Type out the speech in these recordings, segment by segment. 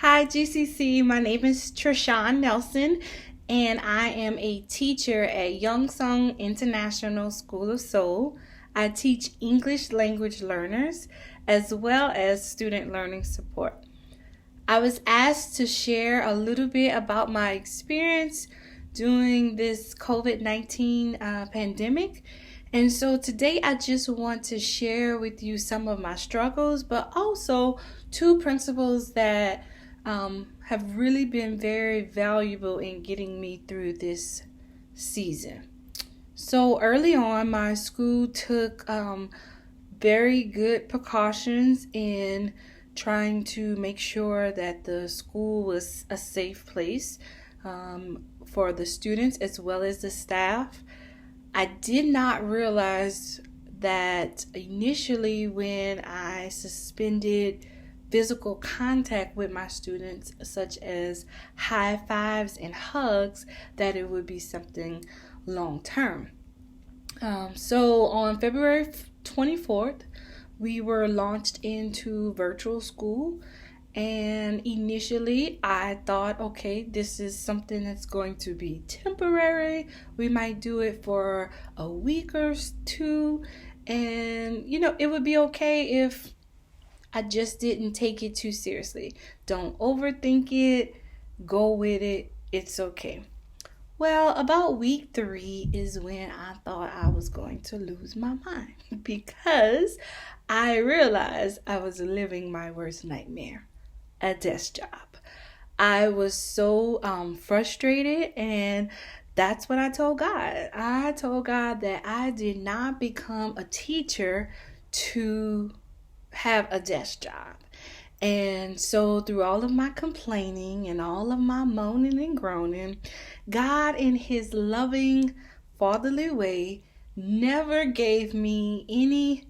Hi, GCC. My name is TraShon Nelson, and I am a teacher at Yongsan International School of Seoul. I teach English language learners as well as student learning support. I was asked to share a little bit about my experience during this COVID-19 pandemic. And so today I just want to share with you some of my struggles, but also two principles that have really been very valuable in getting me through this season. So early on, my school took very good precautions in trying to make sure that the school was a safe place for the students as well as the staff. I did not realize that initially when I suspended physical contact with my students, such as high fives and hugs, that it would be something long term. So on February 24th, we were launched into virtual school. And initially, I thought, okay, this is something that's going to be temporary. We might do it for a week or two. And, it would be okay if I just didn't take it too seriously. Don't overthink it. Go with it. It's okay. Well, about week 3 is when I thought I was going to lose my mind because I realized I was living my worst nightmare, a desk job. I was so frustrated, and that's what I told God. I told God that I did not become a teacher to have a desk job. And so through all of my complaining and all of my moaning and groaning, God in his loving fatherly way never gave me any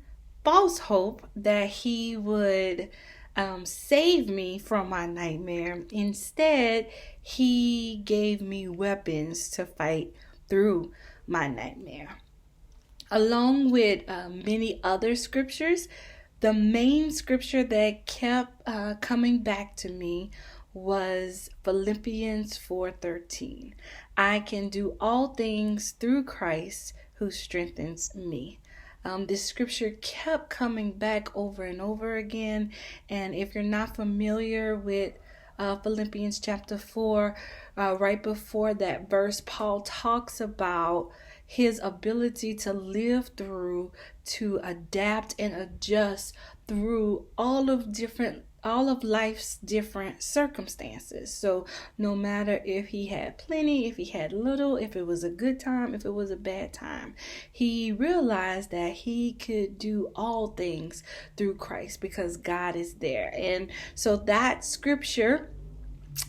false hope that he would save me from my nightmare. Instead, he gave me weapons to fight through my nightmare. Along with many other scriptures, the main scripture that kept coming back to me was Philippians 4:13. I can do all things through Christ who strengthens me. This scripture kept coming back over and over again. And if you're not familiar with Philippians chapter 4, right before that verse, Paul talks about his ability to live through, to adapt and adjust through all of life's different circumstances. So no matter if he had plenty, if he had little, if it was a good time, if it was a bad time, he realized that he could do all things through Christ because God is there. And so that scripture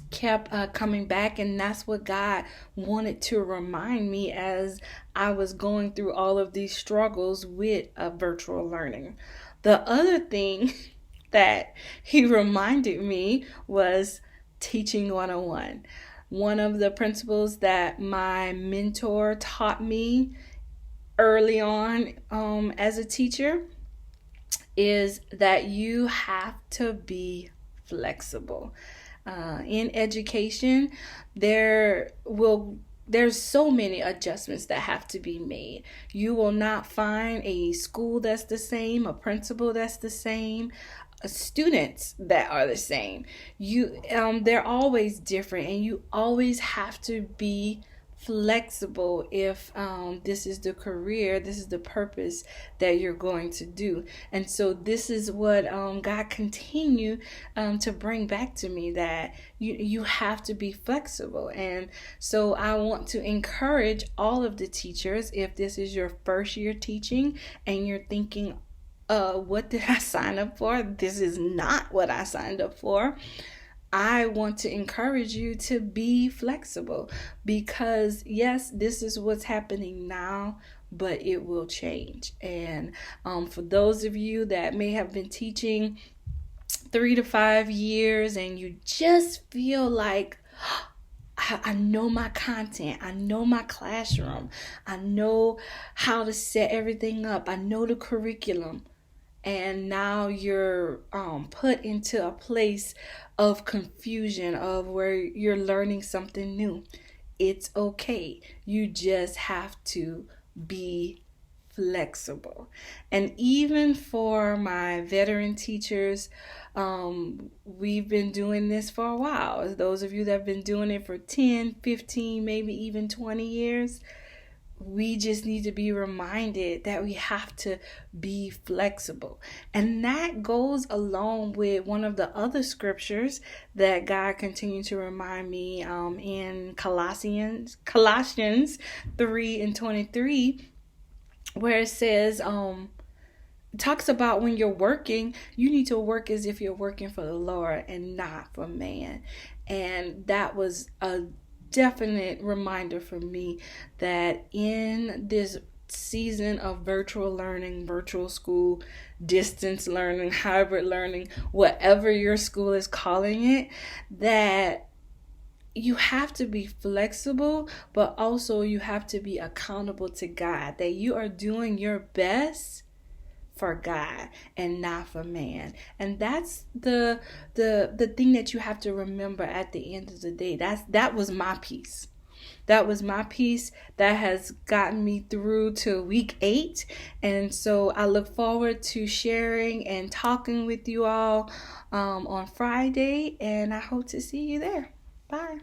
kept coming back, and that's what God wanted to remind me as I was going through all of these struggles with virtual learning. The other thing that he reminded me was teaching 101. One of the principles that my mentor taught me early on as a teacher is that you have to be flexible. In education, there's so many adjustments that have to be made. You will not find a school that's the same, a principal that's the same, students that are the same. They're always different, and you always have to be flexible if this is the career, this is the purpose that you're going to do. And so this is what God continued to bring back to me, that you have to be flexible. And so I want to encourage all of the teachers, if this is your first year teaching and you're thinking, what did I sign up for? This is not what I signed up for. I want to encourage you to be flexible because, yes, this is what's happening now, but it will change. And for those of you that may have been teaching 3 to 5 years and you just feel like, I know my content, I know my classroom, I know how to set everything up, I know the curriculum, and now you're put into a place of confusion of where you're learning something new. It's okay. You just have to be flexible. And even for my veteran teachers, we've been doing this for a while. Those of you that have been doing it for 10, 15, maybe even 20 years, we just need to be reminded that we have to be flexible. And that goes along with one of the other scriptures that God continued to remind me in Colossians 3:23, where it says, talks about when you're working, you need to work as if you're working for the Lord and not for man. And that was a definite reminder for me that in this season of virtual learning, virtual school, distance learning, hybrid learning, whatever your school is calling it, that you have to be flexible, but also you have to be accountable to God, that you are doing your best for God and not for man. And that's the thing that you have to remember at the end of the day. That was my piece. That was my piece that has gotten me through to week 8. And so I look forward to sharing and talking with you all on Friday, and I hope to see you there. Bye.